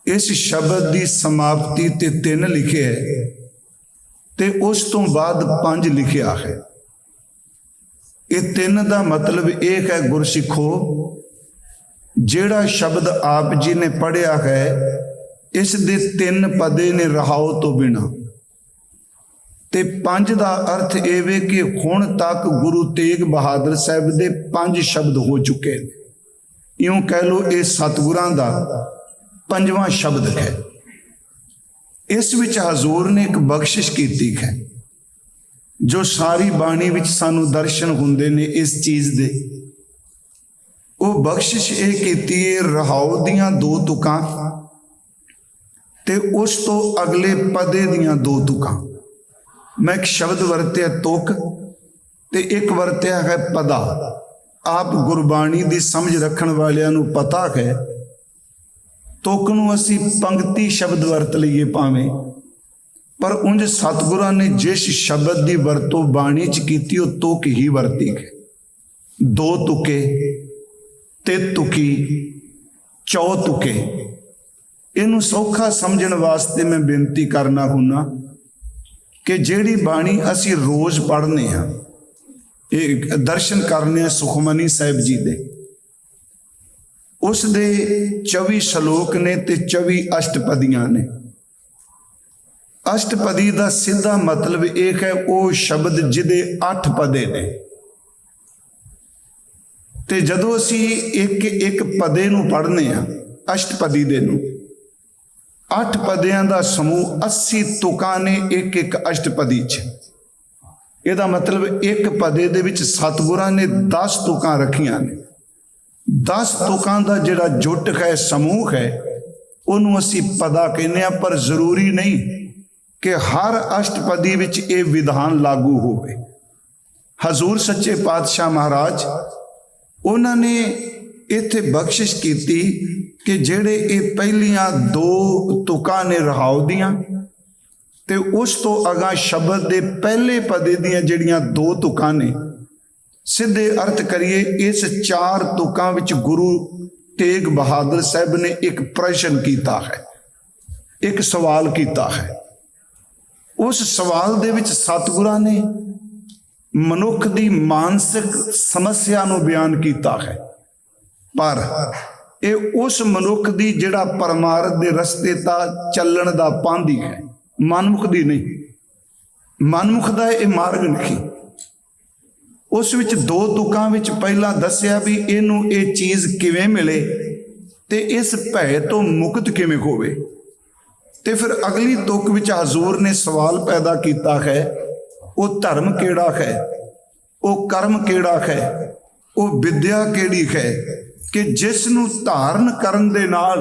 इस शब्द की समाप्ति ते 3 लिखे है ते उस तो बाद 5 लिखिया है। ये 3 का मतलब एक है गुरसिखो, जेड़ा शब्द आप जी ने पढ़िया है इस दे 3 पदे ने रहाओ तो बिना, ते 5 का अर्थ एवे कि हुण तक गुरु तेग बहादुर साहब दे 5 शब्द हो चुके हैं। यूं कह लो ये सतगुरां दा 5वां शब्द है। इस विच हजूर ने एक बख्शिश की है जो सारी बाणी विच सानू दर्शन हुंदे ने इस चीज़ दे। वो बख्शिश ये कीती है रहाओ दियां 2 तुकां ते उस तो अगले पदे दियां 2 तुकां। मैं एक शब्द वरत्या तुक ते एक वरत्या है पदा। आप गुरबाणी दी समझ रखण वालियां नू पता है तुक नू असी पंक्ति शब्द वरत लईए भावें, पर उंज सतगुरां ने जिस शब्द की वरतों बाणी च कीती वो तुक ही वरती है। 2 तुके, 3 तुकी, 4 तुके। इनू सौखा समझण वास्ते मैं बेनती करना हुन्ना कि जेड़ी बाणी असी रोज़ पढ़ने हाँ, ये दर्शन करने सुखमनी साहिब जी दे, उस दे 24 श्लोक ने ते 24 अष्टपदियां ने। अष्टपदी का सीधा मतलब एक है वो शब्द जिदे 8 पदे ने, ते जदों असी एक एक पदे नू पढ़ने हाँ अष्टपदी दे नू, 8 पदियां का समूह 80 तुकां ने एक एक अष्टपदी च। ਇਹਦਾ मतलब एक पदे दे विच सतगुरां ने 10 तुकां रखियां ने। 10 तुकां दा जिहड़ा जुट है समूह है उन्होंने असी पदा कहने, पर जरूरी नहीं कि हर अष्टपदी विच ये विधान लागू होवे। हजूर सच्चे पातशाह महाराज उन्होंने इत्थे बख्शिश की कि जेड़े ये पहलियां 2 तुकां ने रहाओ दियां ते उस तो अगा शब्द दे पहले पदे दियां जिहड़ियां 2 तुकां ने, सीधे अर्थ करिए इस 4 तुकां विच गुरु तेग बहादुर साहब ने एक प्रश्न किया है, एक सवाल किया है। उस सवाल दे विच सतगुरां ने मनुख दी मानसिक समस्या नूं बयान किया है, पर ये उस मनुख दी जिहड़ा परमार्थ दे रस्ते ता चलण दा पांधी है, मनमुख दी नहीं। मनमुख दा ये मार्ग नहीं। उस विच 2 तुकां विच पहला दस्या भी इनू ये चीज़ किवें मिले ते इस भय तो मुक्त किवें होवे। ते फिर अगली तुक विच हजूर ने सवाल पैदा किया है, वो धर्म केड़ा है, वो कर्म केड़ा है, वो विद्या केड़ी है कि जिस नू धारण करन दे नाल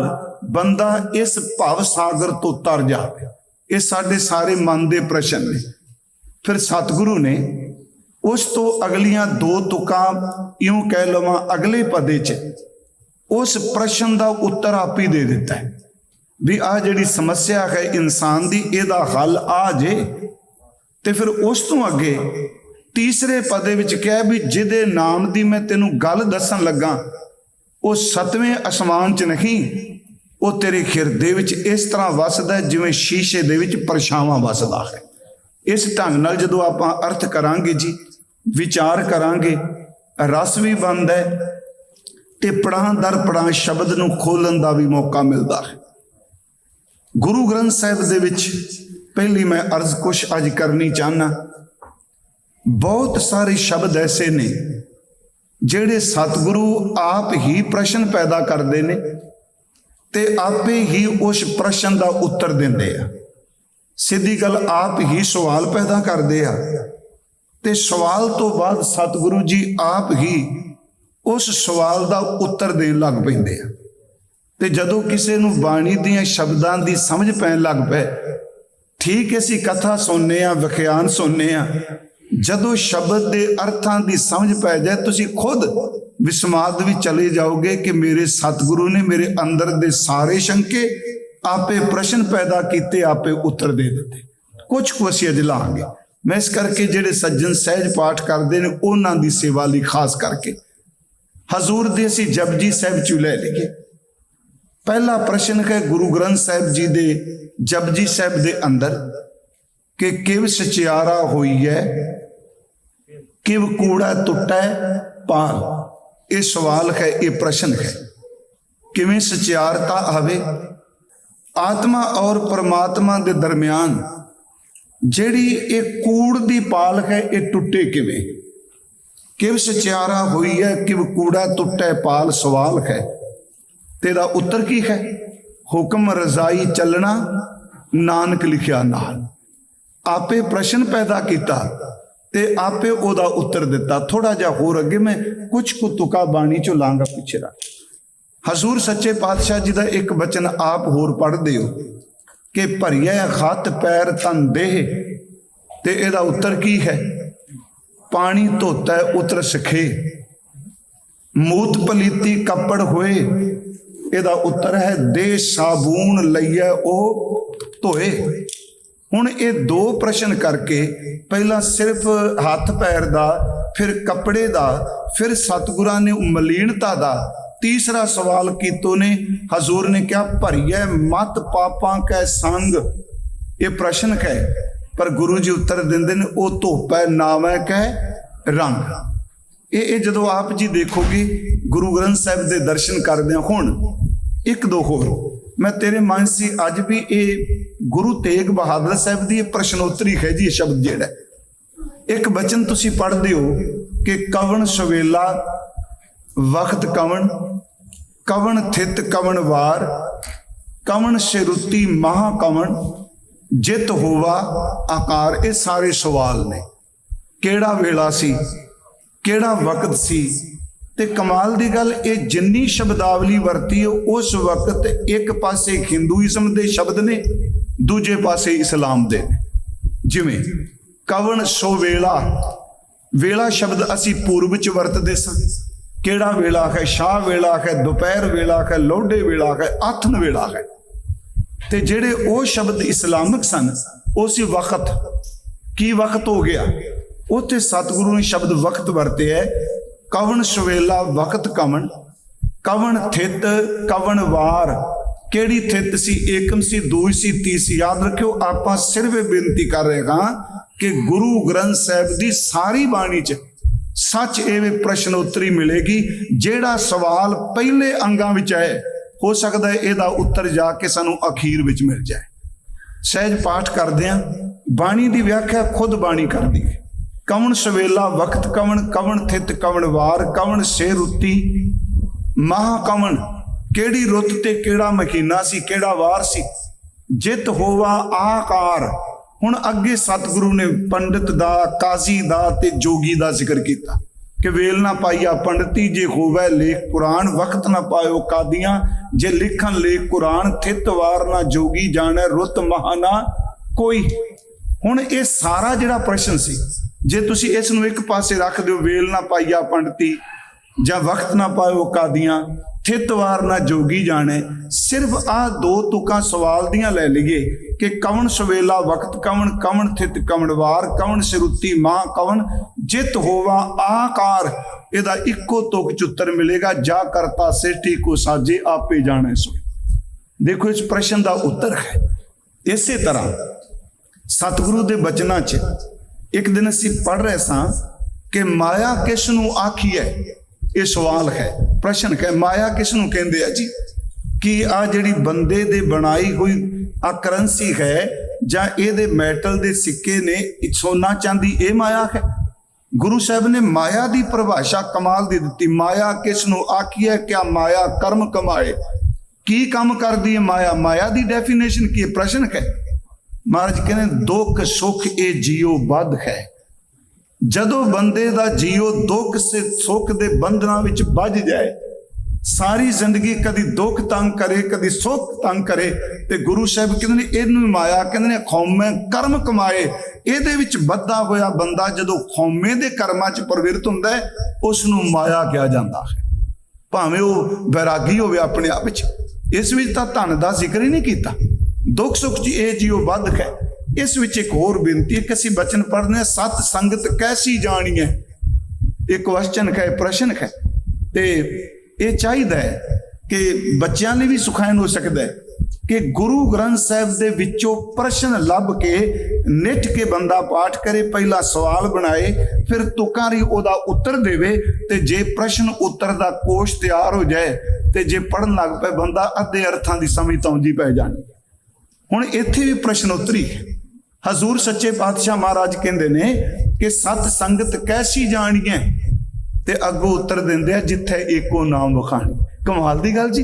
बंदा इस भव सागर तो तर जाए। ये साडे सारे मन दे प्रश्न ने। फिर सतगुरु ने उस तो अगलियां 2 तुकां यूं कह लवां अगले पदे च उस प्रश्न का उत्तर आप ही दे दिता है भी आ जिहड़ी समस्या है इंसान दी इहदा हल आ जे। ते फिर उस तो अगे तीसरे पदे विच कहा भी जिहदे नाम दी मैं तेनू गल दसन लगा वो 7वें आसमान च नहीं, वो तेरे हिरदे विच इस तरह वसदा है जिवें शीशे दे विच परछावां वसदा है। इस ढंग नाल जदों आपां अर्थ करांगे जी, विचार करांगे, रस भी बनदा है ते पढ़ां दर पढ़ां शब्द नूं खोलण दा भी मौका मिलदा है। गुरु ग्रंथ साहिब दे विच पहली मैं अर्ज कुछ अज करनी चाहना। बहुत सारे शब्द ऐसे ने जेड़े सतगुरु आप ही प्रश्न पैदा करते ने ते आपे ही उस प्रश्न का उत्तर देंदे आ। सीधी गल आप ही सवाल पैदा करते आ ते सवाल तो बाद सतगुरु जी आप ही उस सवाल का उत्तर देन लग पैंदे आ। ते जदों किसी नूं बाणी दियां शब्दां दी समझ पैन लग पै, ठीक असी कथा सुनने आ, व्याख्यान सुनने आ, जदों शब्द के अर्थां की समझ पै जाए तुसी खुद विस्माद भी चले जाओगे कि मेरे सतगुरु ने मेरे अंदर दे सारे शंके आपे प्रश्न पैदा किए, आपे उत्तर दे दिते। कुछ को असीं अज लांगे। मैं इस करके जेड़े सज्जन सहज पाठ करते हैं उन्हां दी सेवा लई खास करके हजूर दे असीं जपजी साहिब चू लै लईए। पहला प्रश्न है गुरु ग्रंथ साहिब जी दे जपजी साहिब दे अंदर कि किव सचियारा हुई है, किव कूड़ा टुटा पाल। ये सवाल है, ये प्रश्न है। किवें सचियारता आवे आत्मा और परमात्मा के दरम्यान जिहड़ी ये कूड़ दी पाल है, ये टुटे किवें? किव सचियारा हुई है, किव कूड़ा टुटे पाल सवाल है। तेरा उत्तर की है? हुक्म रजाई चलना नानक लिखिया नाल। आपे प्रश्न पैदा किया ते आपे ओदा उत्तर दिता। थोड़ा जा होर अगे मैं कुछ कु तुका बाणी चो लांगा पिछे रख। हजूर सच्चे पातशाह जी का एक बचन आप होर पढ़ दिओ कि भरिया हथ पैर तन देह, ते एदा उत्तर की है? पानी धोता है उतर सखे, मूत पलीती कपड़ होए। एदा उत्तर है देह साबून लईए ओ धोए। हुण ये दो प्रश्न करके पहला सिर्फ हथ पैर दा, फिर कपड़े दा, फिर सतगुरां ने मलीनता दा, तीसरा सवाल कीतो ने हजूर ने क्या भरिए मत पापां कै संग। ये प्रश्न है, पर गुरु जी उत्तर देंदे ने ओ धोप है नावै कै रंग। ये जदों आप जी देखोगे गुरु ग्रंथ साहिब दे दर्शन करदे हुण एक दो होर मैं तेरे मन से अज भी ये गुरु तेग बहादुर साहब की प्रश्नोत्तरी है जी। शब्द जेड़ा एक बचन तुसी पढ़ते हो कि कवन सवेला वक्त कवन, कवन थित कवन वार, कवन सिरुती महा कवन, जित होवा आकार। ये सारे सवाल ने। केड़ा वेला सी, केड़ा वक्त सी, ते कमाल दी गल ये जिन्नी शब्दावली वरती है उस वक्त एक पासे हिंदुइज्म दे शब्द ने, दूजे पासे इस्लाम दे। जिवें कवन सो वेला, वेला शब्द असी पूर्व च वरतदे स। केड़ा वेला है? शाह वेला है, दोपहर वेला है, लोडे वेला है, आथन वेला है। ते जेड़े ओ शब्द इस्लामिक सन वो सी वक्त। की वक्त हो गया? उत्थे सतगुरु ने शब्द वक्त वरते है। कवन सवेला वक्त कवन, कवन थित कवन वार। केड़ी थित सी? एकम सी, दूई सी, तीसरी। याद रखियो आपां सिर्फ बेनती कर रहे हां कि गुरु ग्रंथ साहिब दी सारी बाणी च सच एवें प्रश्नोत्तरी मिलेगी। जेड़ा सवाल पहले अंगां विच है हो सकता है इहदा उत्तर जाके सानू अखीर विच मिल जाए। सहज पाठ करदिआं बाणी दी व्याख्या खुद बाणी करदी है। कवन सवेला वक्त कवन, कवन थित कवन वार, कवन से रुती महा कवन। केड़ी रुत ते केड़ा महीना सी, केड़ा वार सी। जित होवा आकार। हुण अगे सतगुरु ने पंडित दा, काजी दा ते जोगी दा जिक्र किया कि वेल ना पाइया पंडिती, जे होवै लेख कुरान, वक्त ना पायो कादियां, जे लिखन लेख कुरान, थित वार ना जोगी जाने, रुत महा ना कोई। हुण ये सारा जिहड़ा प्रश्न सी, जे तुसी इस नूं एक पासे रख दिओ, वेल ना पाइया पंडिती जां वक्त ना पायो कादियां, थित वार ना जोगी जाने, सिर्फ आ दो तुकां सवाल दियां लै लईए कि कवन सवेला वक्त कवन, कवन थित कवन वार, कवन सिरुती मां कवन, जित होवा आकार। इहदा इक्को तुक च उत्तर मिलेगा, जा करता सेठी को साजे आपे जाने सो। देखो इस प्रश्न का उत्तर है। इसे तरह सतगुरु दे बचनां च एक दिन असी पढ़ रहे सां कि माया किस नूं आखी है। ये सवाल है, प्रश्न है, माया किस नूं कहंदे आ जी? कि आ जिहड़ी बंदे दे बनाई हुई आ करंसी है जां इहदे मैटल दे सिक्के ने, सोना चांदी, ये माया है? गुरु साहब ने माया की परिभाषा कमाल दी दिती। माया किस नूं आखी है? क्या माया कर्म कमाए? की काम करदी है माया? माया की डेफिनेशन की? प्रश्न है। महाराज कहने दुख सुख ये जियो बद है। जदों बंदे दा जियो दुख से सुख दे बंधना विच बज जाए, सारी जिंदगी कदी दुख तंग करे कदी सुख तंग करे, ते गुरु साहब कहते इहनूं माया कहते खौमे कर्म कमाए। इहदे विच बद्धा होया बंदा जदों खौमे दे कर्मां च प्रवृत्त हुंदा है, उसनूं माया कहा जांदा है। भावें वह बैरागी होवे अपने आप विच। इस विच तां धन दा जिक्र ही नहीं कीता। दुख सुख च ये जियो बद है। इस विच एक होर बेनती है कि असीं बचन पढ़ने, सत संगत कैसी जानी है। एक क्वेश्चन है, प्रश्न है। ते ये चाहिए कि बच्चों लिए भी सुखायन हो सकता है कि गुरु ग्रंथ साहिब दे विचों प्रश्न लभ के निठ के बंदा पाठ करे, पहला सवाल बनाए, फिर तुकारी ओदा उत्तर देवे, ते जे प्रश्न उत्तर दा कोश तैयार हो जाए ते जे पढ़न लग पे बंदा अद्धे अर्थां दी समझ तौंजी पै जानी। हुण इत्थे भी प्रश्न उत्तरी हजूर सच्चे पातशाह महाराज कहंदे ने कि सत संगत कैसी जाणीए, ते अगों उत्तर दिंदे आ जिथे एको नाम वखाणी। कमाल दी गल जी,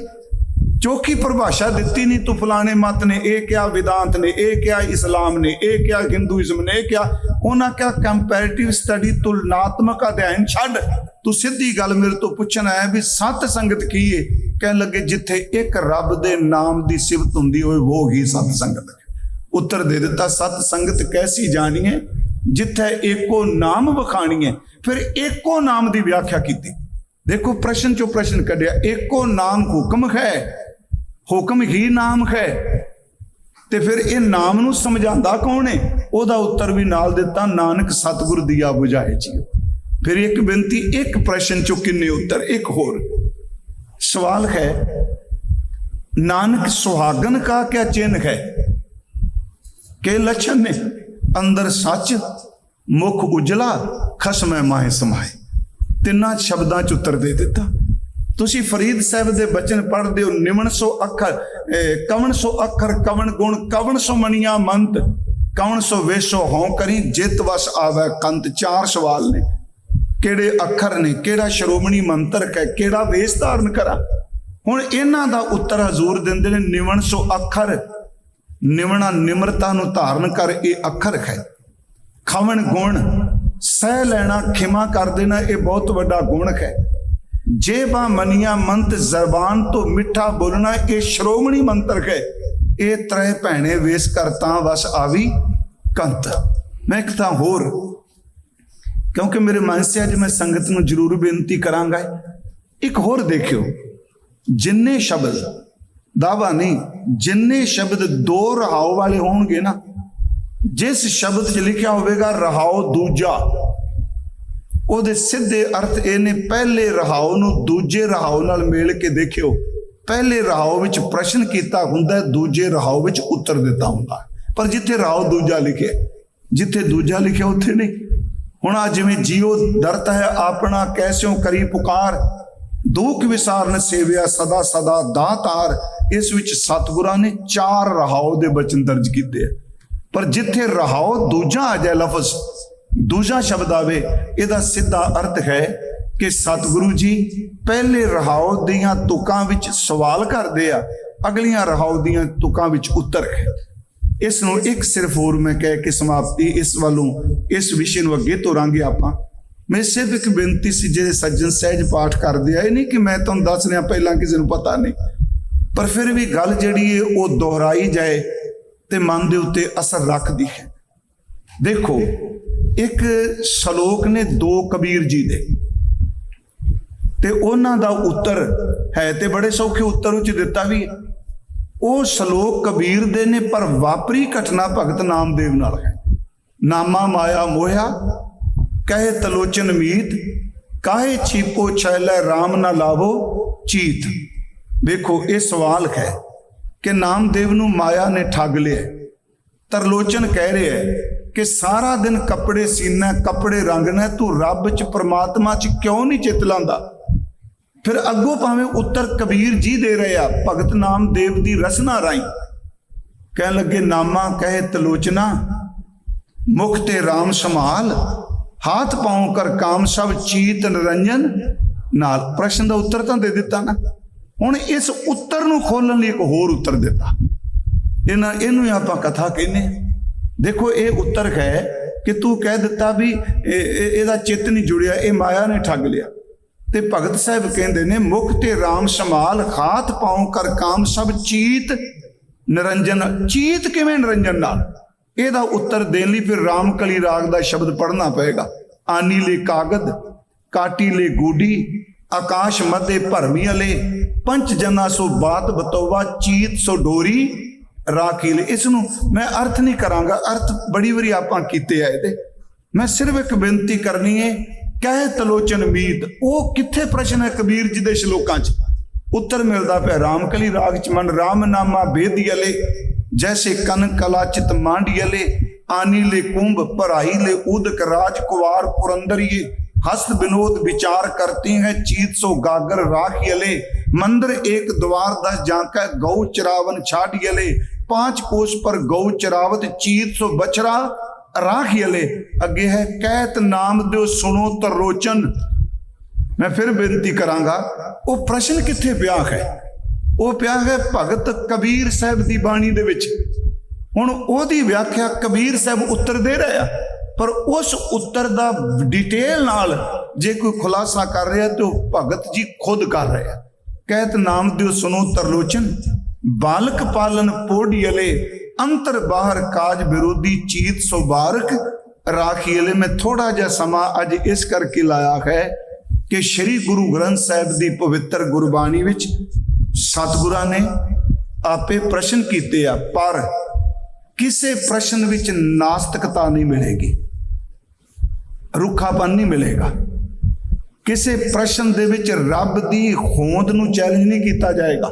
चौखी परिभाषा दिती नहीं, तू फलाने मत ने ये क्या, वेदांत ने ये क्या, इस्लाम ने ये क्या, हिंदुइज्म ने क्या, उन्हें क्या कंपैरेटिव स्टडी तुलनात्मक अध्ययन छड़, तू सीधी गल मेरे तो पूछना है भी सत संगत की है। कह लगे जिथे एक रब दे नाम दी सिफत हुंदी होए वो ही सत संगत है। उत्तर दे दिता सत संगत कैसी जानिए जिथे एको नाम वखाणी है। फिर एको नाम की व्याख्या की। देखो प्रश्न चो प्रश्न कढ़िया, एको नाम हुक्म है, हुक्म ही नाम है, ते फिर ये नाम नू समझांदा कौन है, ओदा उत्तर भी नाल दिता नानक सतगुर दिया बुझाए जियो। फिर एक बेनती, एक प्रश्न चो किन्ने उत्तर। एक होर सवाल है, नानक सुहागन का क्या चिन्ह है, के लक्षण ने, अंदर सच, मुख उजला, खसमै माहे समाए। तिना शब्दां च उत्तर दे दिता। तुसी फरीद साहब दे बचन पढ़दे हो, निमन सो अखर, कवन सो अखर, कवन गुण, कवन सो मनिया मंत, कवन सो वेशो हों करी, जित वस आवे कंत। चार सवाल ने, केड़े अखर ने, केड़ा श्रोमणी मंत्र है, केड़ा वेश धारण करा। हुण इन्हां दा उत्तर हजूर दिंदे ने निमन सो अखर, निमना निमरता नूं धारण कर, ये अखर है। खवन गुण, सह लेना, खिमा कर देना, ये बहुत बड़ा गुण है। जे बा मनिया मंत, जबान तो मिठा बोलना, ये श्रोमणी मंत्र है। ये त्रै भैणे वेश करता वस आवी कंत। मैं एक तां होर, क्योंकि मेरे मन से अज मैं संगत नूं जरूर बेनती करांगा, एक होर देखियो, जिन्ने शब्द दावा नहीं, जिन्ने शब्द दो रहाओ वाले होणगे ना, जिस शब्द च लिखा होगा रहाओ दूजा, ਉਹਦੇ ਸਿੱਧੇ अर्थ ਇਹਨੇ पहले रहाओ ਨੂੰ दूजे रहाओ ਨਾਲ मेल के देखियो। पहले रहाओ ਵਿੱਚ प्रश्न किया ਹੁੰਦਾ, दूजे रहाओ ਵਿੱਚ उत्तर दिता ਹੁੰਦਾ। पर जिथे रहाओ दूजा लिखे, जिथे दूजा लिखे उत्थे नहीं। हुण आ जिवें जियो दरत है अपना, कैस्यों करी पुकार, दुख विसारन सेविया सदा सदा दातार। इस विच सतगुरां ने चार रहाओ दे बचन दर्ज कीते। पर जिथे रहाओ दूजा आ जाए, लफज दूजा शब्द आवे, इहदा सीधा अर्थ है कि सतगुरु जी पहले रहाओ दियां तुकां विच सवाल करदे आ, अगलियां रहाओ दियां तुकां विच उत्तर है। इस नूं एक सिर्फ होर मैं कह के समाप्ति इस वालों इस विषय नूं अगे तोरांगे आपां। मैं सिर्फ एक बेनती सी, जे सज्जन सहज पाठ करदे आ, नहीं कि मैं तुहानूं दस रहा पहलां किसी नूं पता नहीं, पर फिर भी गल जिहड़ी है वो दोहराई जाए ते मन दे उत्ते असर रखदी है। देखो एक सलोक ने दो कबीर जी दे, ते उन्हां दा उत्तर है ते बड़े सौखे उत्तर उच दिता भी है। वो सलोक कबीर दे ने, पर वापरी घटना भगत नामदेव नाल है। नामा माया मोया कहे तलोचन मीत, काहे छीपो छैलै राम ना लावो चीत। देखो ये सवाल है कि नामदेव नूं माया ने ठग लिया। तरलोचन कह रहे है कि सारा दिन कपड़े सीना, कपड़े रंगना, तू रब च परमात्मा च क्यों नहीं चित लांदा। फिर अगों भावें उत्तर कबीर जी दे रहे आ भगत नामदेव दी रसना राई। कह लगे नामा कहे तलोचना, मुख ते राम संभाल, हाथ पांव कर काम सब चीत निरंजन नाल। प्रश्न का उत्तर तो दे दिता ना। हुण इस उत्तर नूं खोलण लई एक होर उत्तर दिता, इन्हूं आपां कथा कहने। देखो ये उत्तर है कि तू कह दिता भी ਇਹਦਾ चित्त नहीं जुड़िया, ये माया ने ठग लिया। ते भगत साहब कहते ने मुख ते राम संभाल, हाथ पांव कर काम सब चीत निरंजन। चीत किवें निरंजन नाल? ਇਹਦਾ उत्तर देने ਲਈ फिर रामकली राग का शब्द पढ़ना पएगा। आनी ले कागद, काटी ले गूडी, आकाश मध्य भरमी अले, पंच जना सो बात बतौवा, चीत सो डोरी राखी ले। इसनूं मैं अर्थ नहीं करांगा, अर्थ बड़ी बारी आपां कीते आ इहदे। मैं सिर्फ एक बेनती करनी है, कहे तलोचन मीत, वो कित्थे प्रश्न है कबीर जी दे श्लोकां च? उत्तर मिलता पे रामकली राग च मन राम नामा बेदियले जैसे कन कला चित मांडियले आनी ले कुंभ पराई ले उदक राज कुवार पुरंदरिये हस्त विनोद विचार करती हैं चीत सो गागर राखियले मंदिर एक द्वार 10 जांका गौ चरावन छाड़ियले 5 कोस पर गौ चरावत चीत सो बछरा राखियले। अगे है कहत नाम दो सुनो तरोचन। मैं फिर बेनती करांगा वो प्रश्न किथे पिया है, वो पिया है भगत कबीर साहब दी बाणी दे विच। हुण ओदी व्याख्या कबीर साहब उत्तर दे रहे हैं, पर उस उत्तर दा डिटेल नाल जे कोई खुलासा कर रहा तो भगत जी खुद कर रहे हैं। कहत नाम दियो सुनो तरलोचन बालक पालन पोडियले अंतर बाहर काज विरोधी चीत सो बारक राखियले। मैं थोड़ा जा समा अज इस करके लाया है कि श्री गुरु ग्रंथ साहिब दी पवित्र गुरबाणी विच सतगुरां ने आपे प्रश्न कीते आ, पर किसे प्रश्न विच नास्तिकता नहीं मिलेगी, रुखापन नहीं मिलेगा। किसे प्रश्न दे विच रब दी होंद नूं चैलेंज नहीं किया जाएगा।